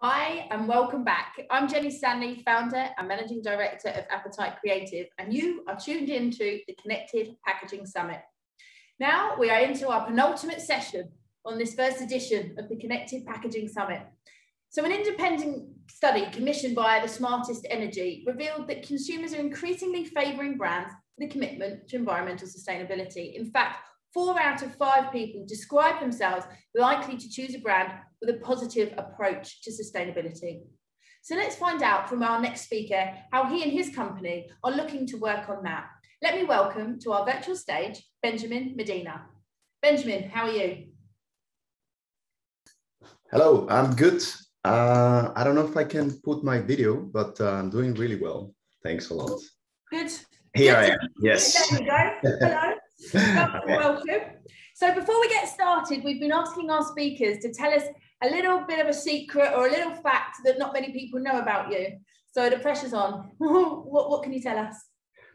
Hi, and welcome back. I'm Jenny Stanley, founder and managing director of Appetite Creative, and you are tuned into the Connected Packaging Summit. Now we are into our penultimate session on this first edition of the Connected Packaging Summit. So an independent study commissioned by the Smartest Energy revealed that consumers are increasingly favouring brands with a commitment to environmental sustainability. In fact, 4 out of 5 people describe themselves likely to choose a brand with a positive approach to sustainability. So let's find out from our next speaker how he and his company are looking to work on that. Let me welcome to our virtual stage, Benjamin Medina. Benjamin, how are you? Hello, I'm good. I don't know if I can put my video, but I'm doing really well. Thanks a lot. Good. Here I am, yes. There we go. Hello. Welcome. So before we get started, we've been asking our speakers to tell us a little bit of a secret or a little fact that not many people know about you. So the pressure's on. What can you tell us?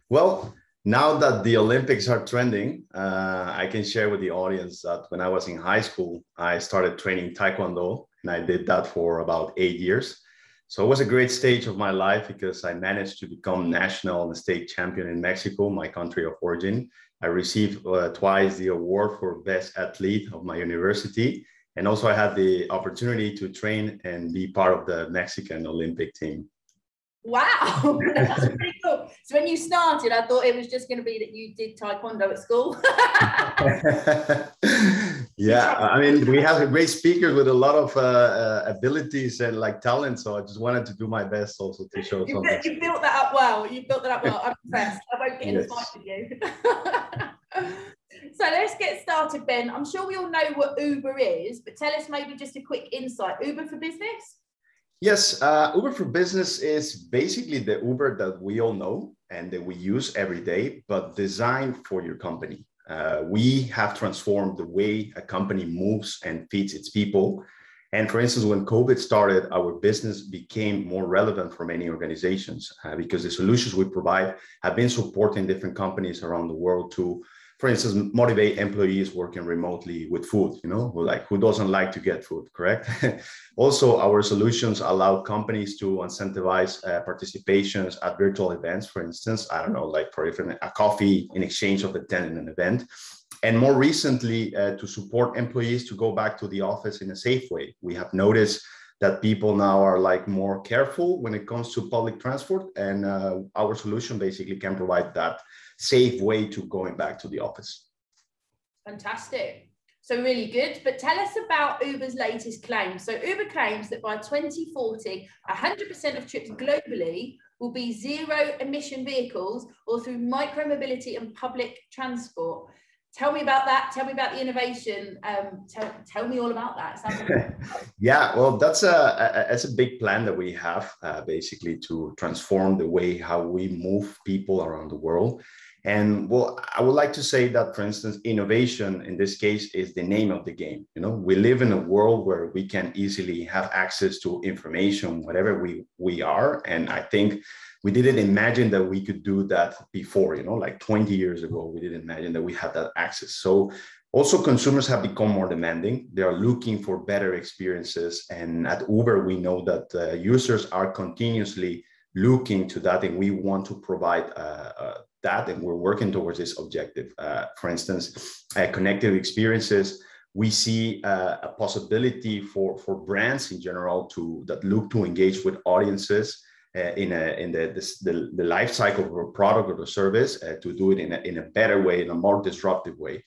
Well, now that the Olympics are trending, I can share with the audience that when I was in high school, I started training Taekwondo, and I did that for about 8 years. So it was a great stage of my life because I managed to become national and state champion in Mexico, my country of origin. I received twice the award for best athlete of my university. And also I had the opportunity to train and be part of the Mexican Olympic team. Wow, that's pretty cool. So when you started, I thought it was just going to be that you did Taekwondo at school. Yeah, I mean, we have great speakers with a lot of abilities and like talent. So I just wanted to do my best also to show something. You built that up well. You built that up well. I'm impressed. I won't get in a fight with you. So let's get started, Ben. I'm sure we all know what Uber is, but tell us maybe just a quick insight. Uber for Business? Yes, Uber for Business is basically the Uber that we all know and that we use every day, but designed for your company. We have transformed the way a company moves and feeds its people. And for instance, when COVID started, our business became more relevant for many organizations because the solutions we provide have been supporting different companies around the world to, for instance, motivate employees working remotely with food, you know, who doesn't like to get food, correct? Also, our solutions allow companies to incentivize participations at virtual events, for instance, I don't know, like for a coffee in exchange of attending an event. And more recently, to support employees to go back to the office in a safe way. We have noticed that people now are like more careful when it comes to public transport, and our solution basically can provide that safe way to going back to the office. Fantastic. So really good. But tell us about Uber's latest claim. So Uber claims that by 2040, 100% of trips globally will be zero emission vehicles or through micro-mobility and public transport. Tell me about that. Tell me about the innovation. Tell me all about that. Yeah, well, that's a big plan that we have, basically to transform the way how we move people around the world. And well, I would like to say that, for instance, innovation in this case is the name of the game. You know, we live in a world where we can easily have access to information, whatever we are. And I think we didn't imagine that we could do that before, you know, like 20 years ago, we didn't imagine that we had that access. So also consumers have become more demanding. They are looking for better experiences. And at Uber, we know that users are continuously looking to that, and we want to provide that, and we're working towards this objective. For instance, connected experiences. We see a possibility for brands in general that look to engage with audiences in the life cycle of a product or the service, to do it in a better way, in a more disruptive way.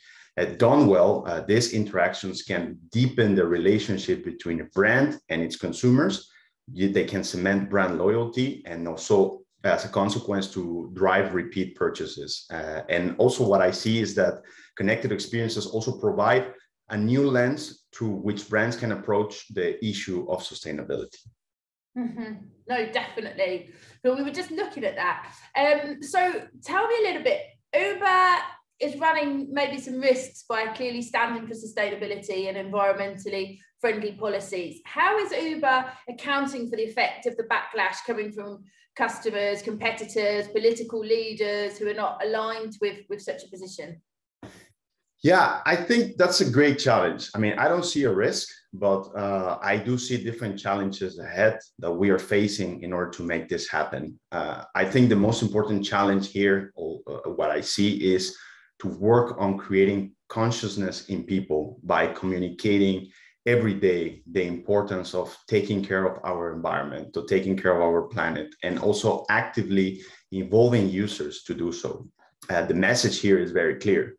Done well, these interactions can deepen the relationship between a brand and its consumers. They can cement brand loyalty, and also as a consequence to drive repeat purchases. And also what I see is that connected experiences also provide a new lens through which brands can approach the issue of sustainability. Mm-hmm. No, definitely. But we were just looking at that. So tell me a little bit, Uber is running maybe some risks by clearly standing for sustainability and environmentally friendly policies. How is Uber accounting for the effect of the backlash coming from customers, competitors, political leaders who are not aligned with such a position? Yeah, I think that's a great challenge. I mean, I don't see a risk, but I do see different challenges ahead that we are facing in order to make this happen. I think the most important challenge here, or what I see, is to work on creating consciousness in people by communicating every day the importance of taking care of our environment, to taking care of our planet, and also actively involving users to do so. The message here is very clear.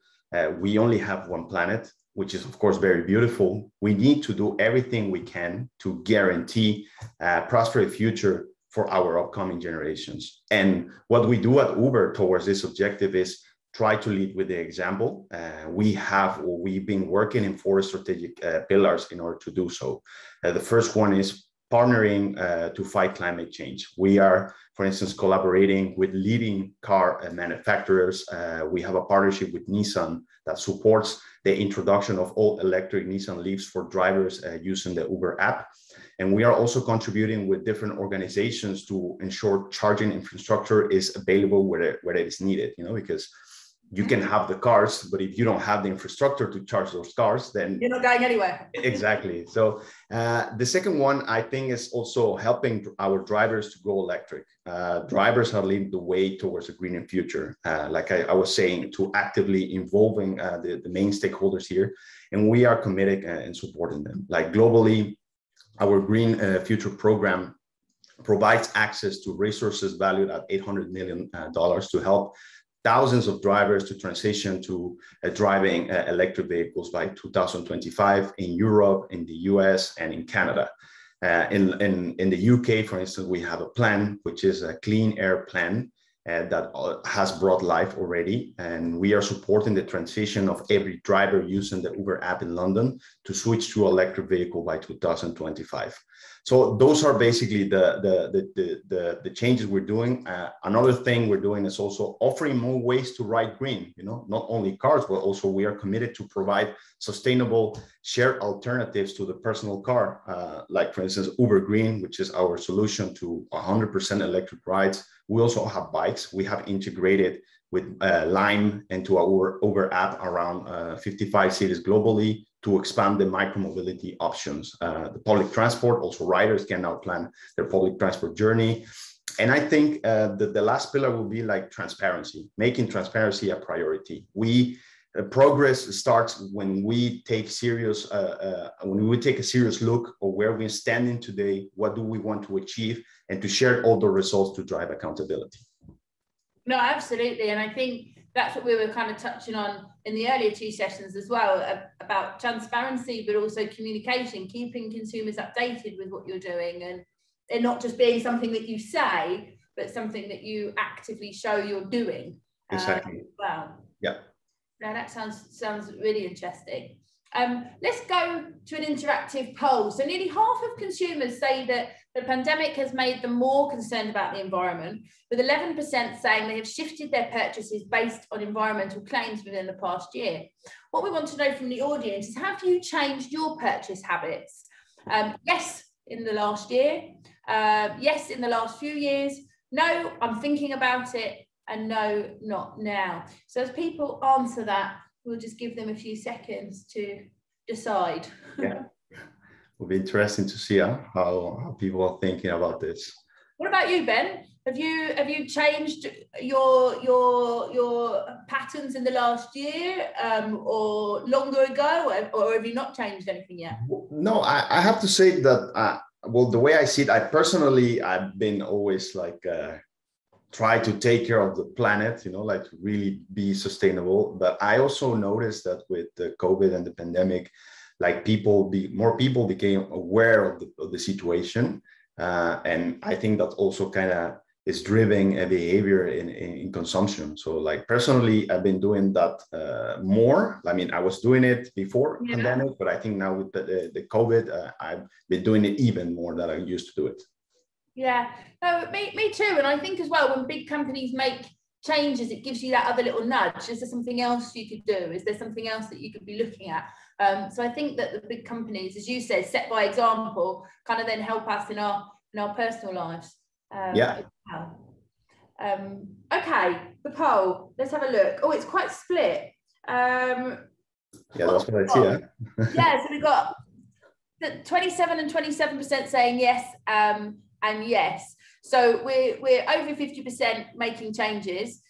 We only have one planet, which is, of course, very beautiful. We need to do everything we can to guarantee a prosperous future for our upcoming generations. And what we do at Uber towards this objective is try to lead with the example. We've been working in four strategic pillars in order to do so. The first one is partnering to fight climate change. We are, for instance, collaborating with leading car manufacturers. We have a partnership with Nissan that supports the introduction of all electric Nissan Leafs for drivers using the Uber app. And we are also contributing with different organizations to ensure charging infrastructure is available where it is needed, because you can have the cars, but if you don't have the infrastructure to charge those cars, then you're not going anywhere. Exactly. So the second one, I think, is also helping our drivers to go electric. Drivers are leading the way towards a greener future, like I was saying, to actively involving the main stakeholders here. And we are committed in supporting them. Like globally, our Green Future program provides access to resources valued at $800 million to help thousands of drivers to transition to driving electric vehicles by 2025 in Europe, in the US, and in Canada. In the UK, for instance, we have a plan, which is a clean air plan that has brought life already. And we are supporting the transition of every driver using the Uber app in London to switch to electric vehicle by 2025. So those are basically the changes we're doing. Another thing we're doing is also offering more ways to ride green, not only cars, but also we are committed to provide sustainable shared alternatives to the personal car. Like for instance, Uber Green, which is our solution to 100% electric rides. We also have bikes. We have integrated with Lime into our Uber app around 55 cities globally to expand the micromobility options. The public transport, also riders can now plan their public transport journey. And I think the last pillar will be like transparency, making transparency a priority. Progress starts when we take a serious look at where we're standing today, what do we want to achieve, and to share all the results to drive accountability. No, absolutely. And I think that's what we were kind of touching on in the earlier two sessions as well, about transparency, but also communication, keeping consumers updated with what you're doing, and it not just being something that you say, but something that you actively show you're doing. Exactly. Wow. Yeah. Now that sounds really interesting. Let's go to an interactive poll. So nearly half of consumers say that the pandemic has made them more concerned about the environment, with 11% saying they have shifted their purchases based on environmental claims within the past year. What we want to know from the audience is, have you changed your purchase habits? Yes, in the last year. Yes, in the last few years. No, I'm thinking about it. And no, not now. So as people answer that, we'll just give them a few seconds to decide. Yeah, it'll be interesting to see how people are thinking about this. What about you, Ben? Have you changed your patterns in the last year, or longer ago, or have you not changed anything yet? No, I have to say that well, the way I see it, I've been always like try to take care of the planet, like to really be sustainable. But I also noticed that with the COVID and the pandemic, like more people became aware of the situation. And I think that also kind of is driving a behavior in consumption. So like personally, I've been doing that more. I mean, I was doing it before pandemic, but I think now with the COVID, I've been doing it even more than I used to do it. Yeah, no, me too. And I think as well, when big companies make changes, it gives you that other little nudge. Is there something else you could do? Is there something else that you could be looking at? So I think that the big companies, as you said, set by example, kind of then help us in our personal lives. Yeah. Okay, the poll. Let's have a look. Oh, it's quite split. Yeah, that's what I see. Yeah, so we've got the 27 and 27% saying yes and yes. So we're over 50% making changes.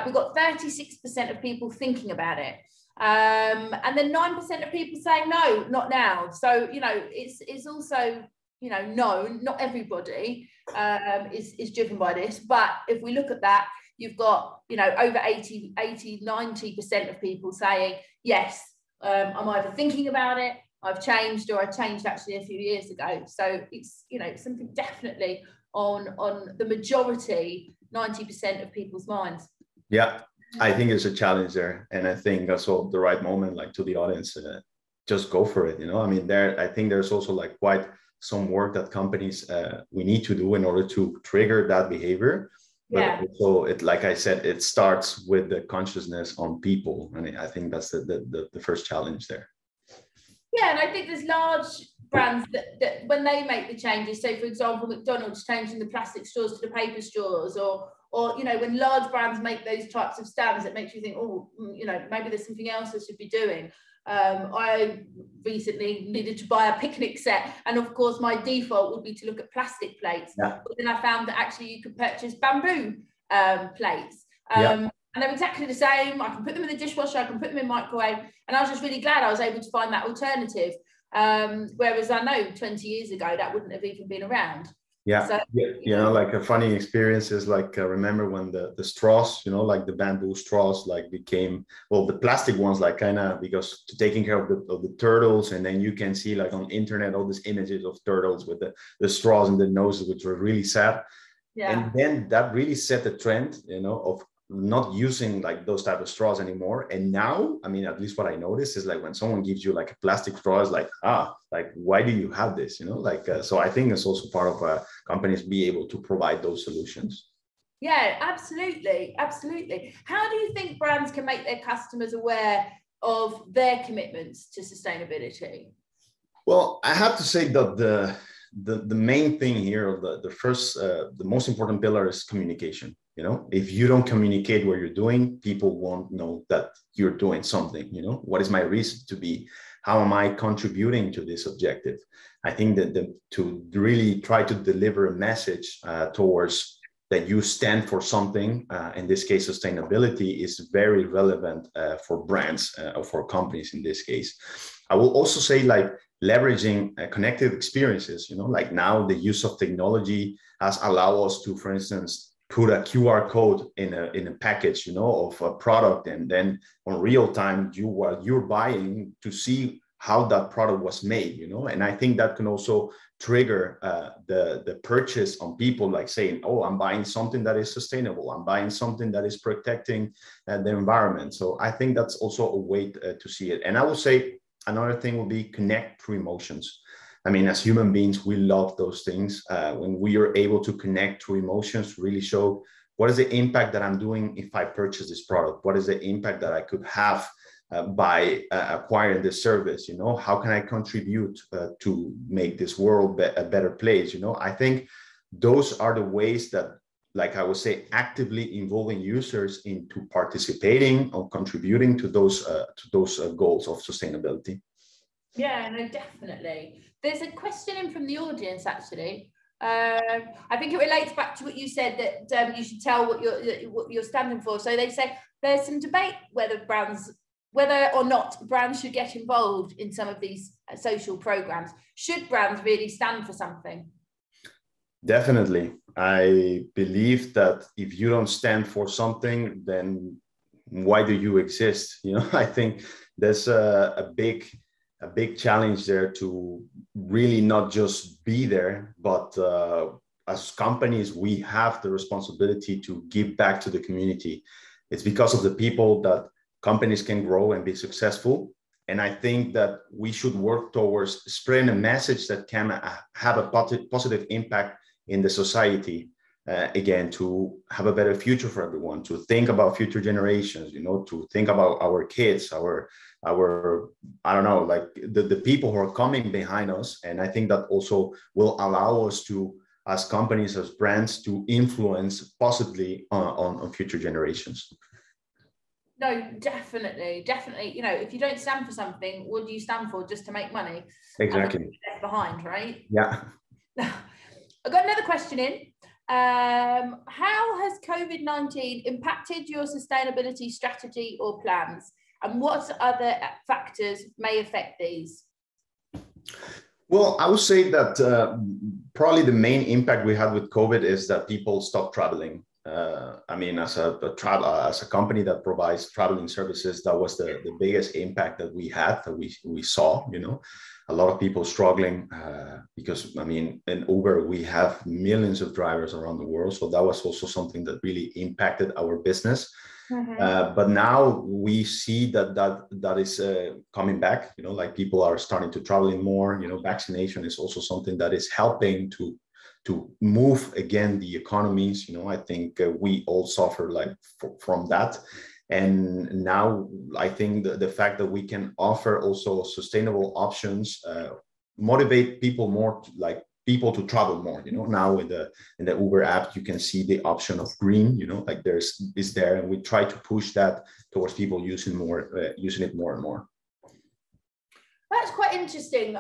We've got 36% of people thinking about it. And then 9% of people saying no, not now. So, you know, it's also, you know, no, not everybody is driven by this. But if we look at that, you've got, you know, over 90% of people saying, yes, I'm either thinking about it, I've changed, or I changed actually a few years ago. So it's, you know, something definitely on the majority, 90% of people's minds. Yeah, I think it's a challenge there. And I think also the right moment, like to the audience, just go for it. You know, I mean, I think there's also like quite some work that companies, we need to do in order to trigger that behavior. But also, like I said, it starts with the consciousness on people. And I think that's the first challenge there. Yeah, and I think there's large brands that when they make the changes, say for example, McDonald's changing the plastic straws to the paper straws, or you know, when large brands make those types of stands, it makes you think, oh, you know, maybe there's something else I should be doing. I recently needed to buy a picnic set, and of course my default would be to look at plastic plates. But then I found that actually you could purchase bamboo plates. And they're exactly the same. I can put them in the dishwasher, I can put them in microwave. And I was just really glad I was able to find that alternative. Whereas I know 20 years ago, that wouldn't have even been around. Yeah, so, you know, like a funny experience is like, remember when the straws, you know, like the bamboo straws, like became, well, the plastic ones, like kind of, because taking care of the turtles. And then you can see like on internet, all these images of turtles with the straws in the noses, which were really sad. Yeah. And then that really set the trend, you know, of not using like those type of straws anymore. And now, I mean, at least what I noticed is like when someone gives you like a plastic straw, it's like, like, why do you have this? You know, like, so I think it's also part of companies be able to provide those solutions. Yeah, absolutely. Absolutely. How do you think brands can make their customers aware of their commitments to sustainability? Well, I have to say that the main thing here, the most important pillar is communication. You know, if you don't communicate what you're doing, people won't know that you're doing something. You know, what is my reason to be? How am I contributing to this objective? I think that to really try to deliver a message towards that you stand for something, in this case, sustainability, is very relevant for brands or for companies in this case. I will also say like leveraging connected experiences, you know, like now the use of technology has allowed us to, for instance, put a QR code in a package, you know, of a product, and then on real time, while you're buying, to see how that product was made, you know. And I think that can also trigger the purchase on people, like saying, oh, I'm buying something that is sustainable, I'm buying something that is protecting the environment. So I think that's also a way to see it. And I will say another thing will be connect through emotions. I mean, as human beings, we love those things. When we are able to connect through emotions, really show what is the impact that I'm doing if I purchase this product? What is the impact that I could have by acquiring this service? You know, how can I contribute to make this world a better place? You know, I think those are the ways that, like I would say, actively involving users into participating or contributing to those goals of sustainability. Yeah, no, definitely. There's a question in from the audience, actually. I think it relates back to what you said, that you should tell what you're standing for. So they say there's some debate whether or not brands should get involved in some of these social programs. Should brands really stand for something? Definitely. I believe that if you don't stand for something, then why do you exist? You know, I think there's a big challenge there to really not just be there, but as companies, we have the responsibility to give back to the community. It's because of the people that companies can grow and be successful. And I think that we should work towards spreading a message that can have a positive impact in the society. Again, to have a better future for everyone, to think about future generations, you know, to think about our kids, our I don't know, like the people who are coming behind us. And I think that also will allow us to, as companies, as brands, to influence positively on future generations. No, definitely, definitely. You know, if you don't stand for something, what do you stand for? Just to make money? Exactly. And left behind, right? Yeah. I've got another question in. How has COVID-19 impacted your sustainability strategy or plans? And what other factors may affect these? Well, I would say that probably the main impact we had with COVID is that people stopped traveling. I mean, as a company that provides traveling services, that was the biggest impact that we had, that we saw. You know, a lot of people struggling because, I mean, in Uber we have millions of drivers around the world, so that was also something that really impacted our business. But now we see that is coming back. You know, like people are starting to traveling more. You know, vaccination is also something that is helping to move again the economies. You know, I think we all suffer like from that. And now I think the fact that we can offer also sustainable options motivate people more, like people to travel more. You know, now in the Uber app you can see the option of green. You know, like is there, and we try to push that towards people using it more and more. That's quite interesting.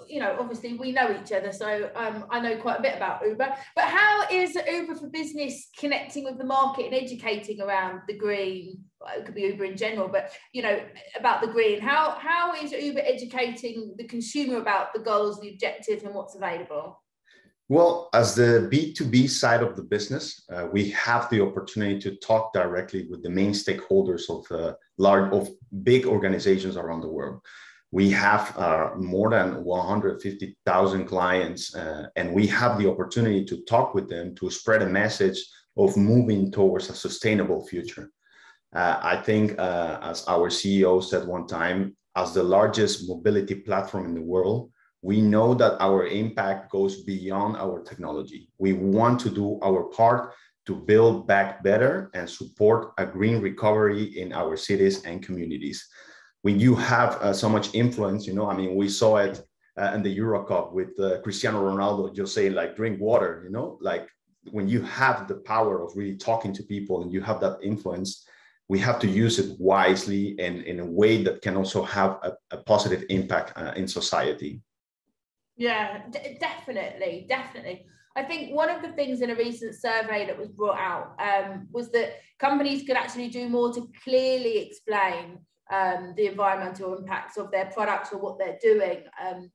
You know, obviously we know each other, so I know quite a bit about Uber. But how is Uber for Business connecting with the market and educating around the green? It could be Uber in general, but you know, about the green. How is Uber educating the consumer about the goals, the objectives, and what's available? Well, as the B2B side of the business, we have the opportunity to talk directly with the main stakeholders of big organizations around the world. We have more than 150,000 clients, and we have the opportunity to talk with them to spread a message of moving towards a sustainable future. I think, as our CEO said one time, as the largest mobility platform in the world, we know that our impact goes beyond our technology. We want to do our part to build back better and support a green recovery in our cities and communities. When you have so much influence, you know, I mean, we saw it in the Euro Cup with Cristiano Ronaldo just saying like, drink water, you know, like when you have the power of really talking to people and you have that influence, we have to use it wisely and in a way that can also have a positive impact in society. Yeah, definitely, definitely. I think one of the things in a recent survey that was brought out was that companies could actually do more to clearly explain the environmental impacts of their products or what they're doing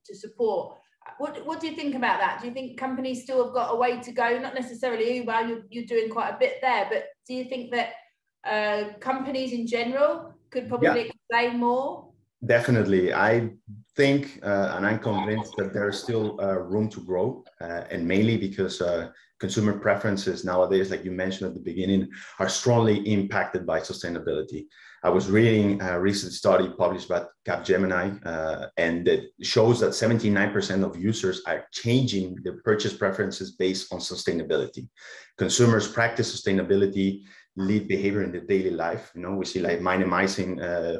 to support. What do you think about that? Do you think companies still have got a way to go? Not necessarily Uber, you're doing quite a bit there, but do you think that companies in general could probably explain more? Definitely. I think, and I'm convinced that there's still room to grow, and mainly because consumer preferences nowadays, like you mentioned at the beginning, are strongly impacted by sustainability. I was reading a recent study published by Capgemini, and it shows that 79% of users are changing their purchase preferences based on sustainability. Consumers practice sustainability lead behavior in their daily life. You know, we see like minimizing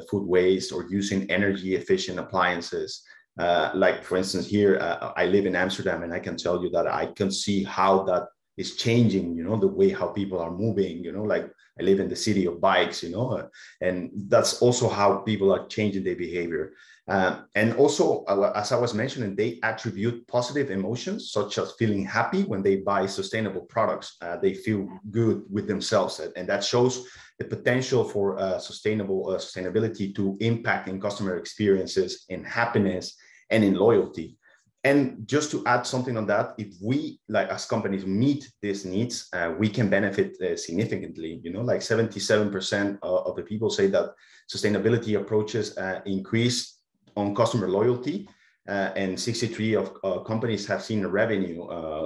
food waste or using energy efficient appliances. Like for instance, here, I live in Amsterdam, and I can tell you that I can see how that is changing, you know, the way how people are moving, you know, like I live in the city of bikes, you know, and that's also how people are changing their behavior. And also, as I was mentioning, they attribute positive emotions, such as feeling happy when they buy sustainable products. They feel good with themselves, and that shows the potential for sustainability to impact in customer experiences, in happiness, and in loyalty. And just to add something on that, if we, like as companies, meet these needs, we can benefit significantly. You know, like 77% of the people say that sustainability approaches increase on customer loyalty, and 63 of companies have seen a revenue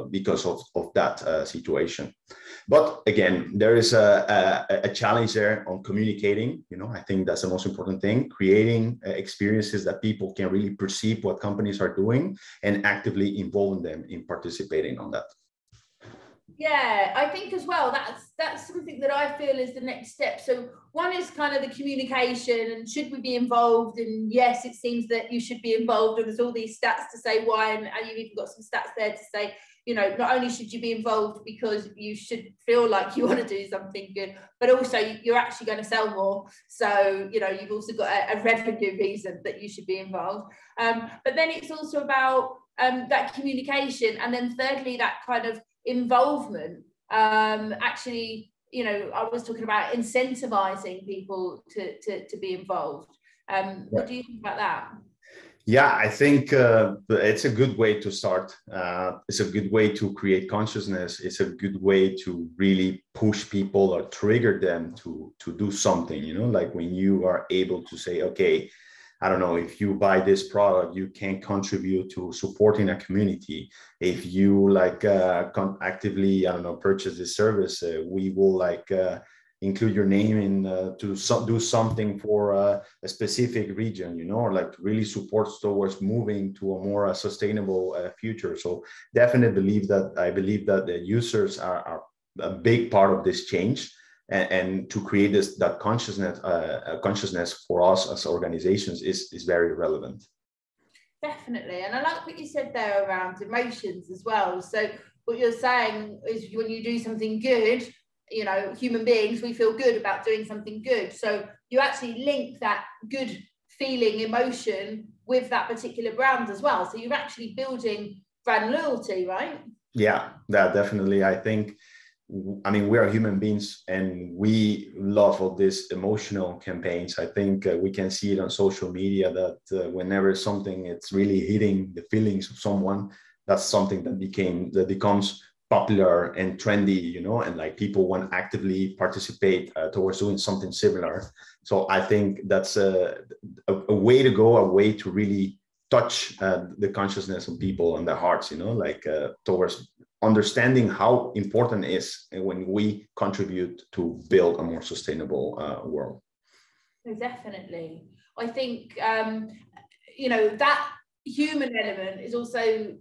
because of that situation. But again, there is a challenge there on communicating. You know, I think that's the most important thing, creating experiences that people can really perceive what companies are doing and actively involving them in participating on that. Yeah, I think as well, that's something that I feel is the next step. So one is kind of the communication, and should we be involved? And yes, it seems that you should be involved, and there's all these stats to say why, and you've even got some stats there to say, not only should you be involved because you should feel like you want to do something good, but also you're actually going to sell more. So, you've also got a revenue reason that you should be involved. But then it's also about that communication. And then thirdly, that kind of involvement. Actually, I was talking about incentivizing people to be involved. What do you think about that? Yeah, I think it's a good way to start. It's a good way to create consciousness. It's a good way to really push people or trigger them to do something, like when you are able to say, okay, I don't know, if you buy this product, you can contribute to supporting a community. If you actively, I don't know, purchase this service, we will include your name in to do something for a specific region, or really supports towards moving to a more sustainable future. So definitely I believe that the users are a big part of this change, and to create that consciousness for us as organizations is very relevant. Definitely. And I like what you said there around emotions as well. So what you're saying is when you do something good, human beings, we feel good about doing something good. So you actually link that good feeling emotion with that particular brand as well. So you're actually building brand loyalty, right? Yeah, definitely. We are human beings and we love all these emotional campaigns. I think we can see it on social media that whenever it's really hitting the feelings of someone, that's something that becomes popular and trendy, and people want to actively participate towards doing something similar. So I think that's a way to go, a way to really touch the consciousness of people and their hearts, towards understanding how important it is when we contribute to build a more sustainable world. Definitely. I think, that human element is also,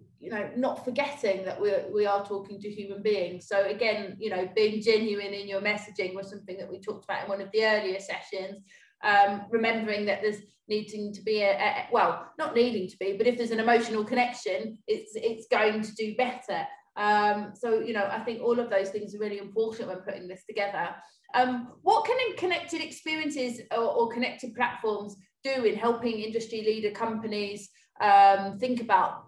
not forgetting that we are talking to human beings. So again, being genuine in your messaging was something that we talked about in one of the earlier sessions. Remembering that there's needing to be not needing to be, but if there's an emotional connection, it's going to do better. So, I think all of those things are really important when putting this together. What can connected experiences or connected platforms do in helping industry leader companies think about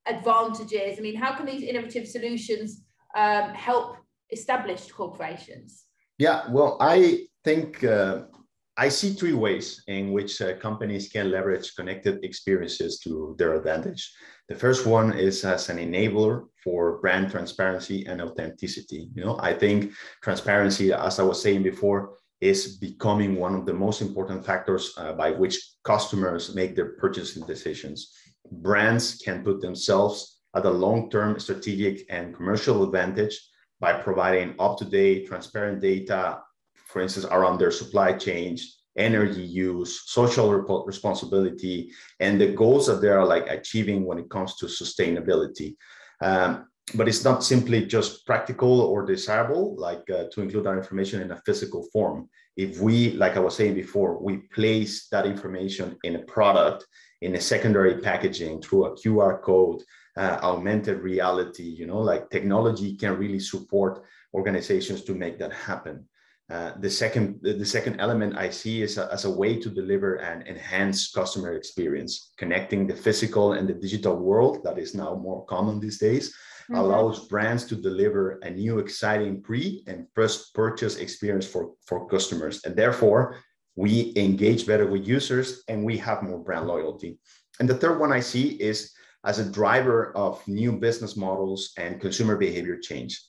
advantages? I mean, how can these innovative solutions help established corporations? Yeah, well, I think I see three ways in which companies can leverage connected experiences to their advantage. The first one is as an enabler for brand transparency and authenticity. I think transparency, as I was saying before, is becoming one of the most important factors by which customers make their purchasing decisions. Brands can put themselves at a long-term strategic and commercial advantage by providing up-to-date, transparent data, for instance, around their supply chains, energy use, social responsibility, and the goals that they are achieving when it comes to sustainability. But it's not simply just practical or desirable, to include that information in a physical form. If we, like I was saying before, we place that information in a product, in a secondary packaging through a QR code, augmented reality, technology can really support organizations to make that happen. The second element I see is as a way to deliver an enhanced customer experience, connecting the physical and the digital world that is now more common these days, allows brands to deliver a new exciting pre and post-purchase experience for customers. And therefore, we engage better with users and we have more brand loyalty. And the third one I see is as a driver of new business models and consumer behavior change.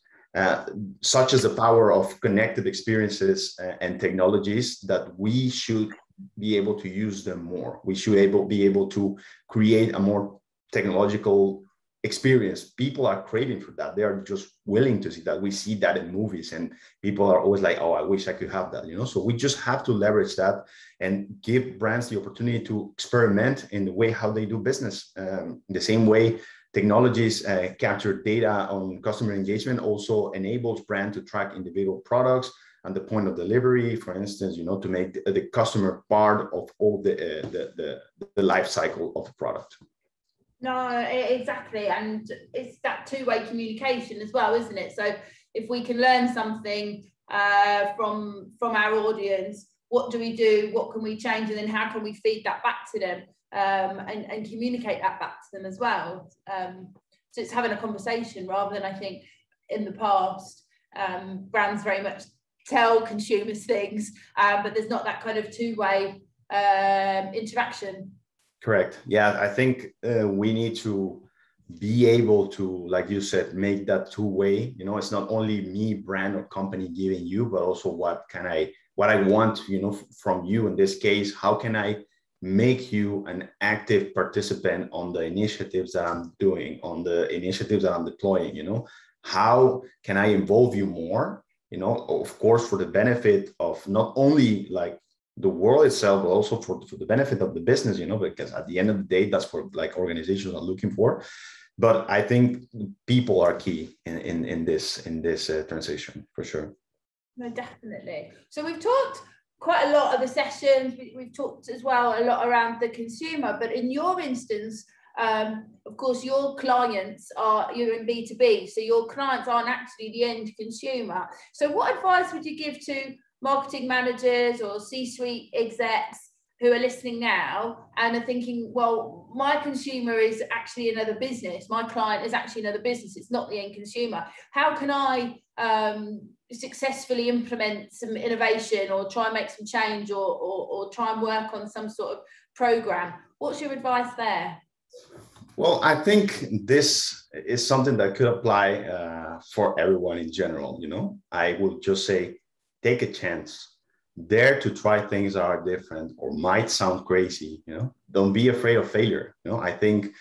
Such as the power of connected experiences and technologies, that we should be able to use them more. We should be able to create a more technological experience. People are craving for that. They are just willing to see that. We see that in movies and people are always like, oh, I wish I could have that, So we just have to leverage that and give brands the opportunity to experiment in the way how they do business. The same way technologies capture data on customer engagement also enables brand to track individual products and the point of delivery, for instance, to make the customer part of all the life cycle of the product. No, exactly. And it's that two-way communication as well, isn't it? So if we can learn something from our audience, what do we do? What can we change? And then how can we feed that back to them, and communicate that back to them as well? So it's having a conversation rather than, I think, in the past, brands very much tell consumers things, but there's not that kind of two-way interaction. Correct. Yeah, I think we need to be able to, like you said, make that two-way. You know, it's not only me, brand or company giving you, but also what I want, you know, from you in this case. How can I make you an active participant on the initiatives that I'm doing, on the initiatives that I'm deploying? You know, how can I involve you more? You know, of course, for the benefit of not only like the world itself, but also for the benefit of the business, you know, because at the end of the day, that's what like organizations are looking for. But I think people are key in this transition for sure. No, definitely. So we've talked quite a lot of the sessions. We've talked as well a lot around the consumer, but in your instance, of course, your clients you're in B2B, so your clients aren't actually the end consumer. So what advice would you give to marketing managers or C-suite execs who are listening now and are thinking, well, my consumer is actually another business, my client is actually another business, it's not the end consumer. How can I successfully implement some innovation or try and make some change, or try and work on some sort of program? What's your advice there? Well, I think this is something that could apply for everyone in general. You know, I would just say, take a chance, dare to try things that are different or might sound crazy. You know, don't be afraid of failure. You know, I think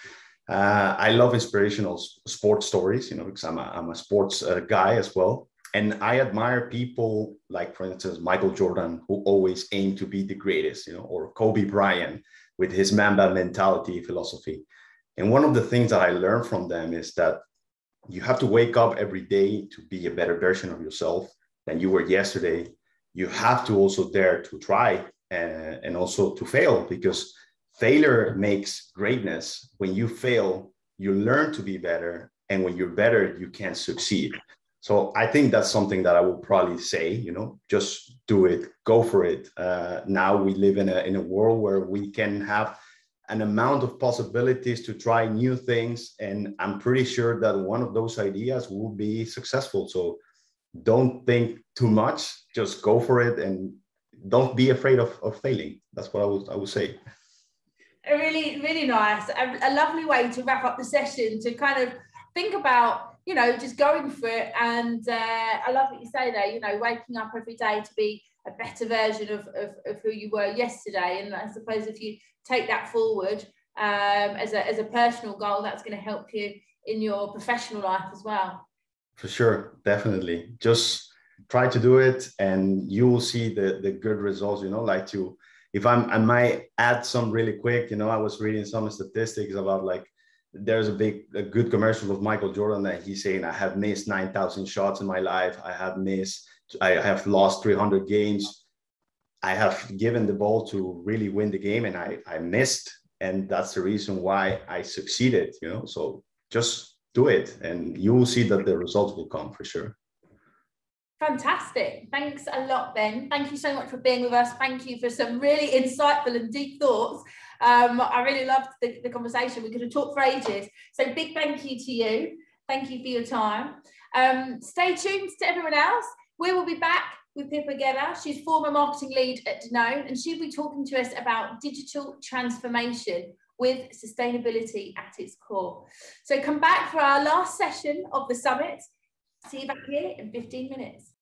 I love inspirational sports stories, you know, because I'm a sports guy as well. And I admire people like, for instance, Michael Jordan, who always aimed to be the greatest, you know, or Kobe Bryant with his Mamba mentality philosophy. And one of the things that I learned from them is that you have to wake up every day to be a better version of yourself than you were yesterday. You have to also dare to try and also to fail, because failure makes greatness. When you fail, you learn to be better. And when you're better, you can succeed. So I think that's something that I would probably say, you know, just do it, go for it. Now we live in a world where we can have an amount of possibilities to try new things. And I'm pretty sure that one of those ideas will be successful. So don't think too much, just go for it and don't be afraid of failing. That's what I would say. Really, really nice. A lovely way to wrap up the session, to kind of think about, you know, just going for it. And I love what you say there, you know, waking up every day to be a better version of who you were yesterday. And I suppose if you take that forward as a personal goal, that's going to help you in your professional life as well. For sure, definitely. Just try to do it and you will see the good results, you know, like I might add some really quick, you know, I was reading some statistics about like, there's a good commercial of Michael Jordan that he's saying, I have missed 9,000 shots in my life. I have lost 300 games. I have given the ball to really win the game and I missed. And that's the reason why I succeeded, you know, so just do it and you will see that the results will come for sure. Fantastic. Thanks a lot, Ben. Thank you so much for being with us. Thank you for some really insightful and deep thoughts. I really loved the conversation. We could have talked for ages. So big thank you to you. Thank you for your time. Stay tuned to everyone else. We will be back with Pippa Gedda. She's former marketing lead at Danone, and she'll be talking to us about digital transformation with sustainability at its core. So come back for our last session of the summit. See you back here in 15 minutes.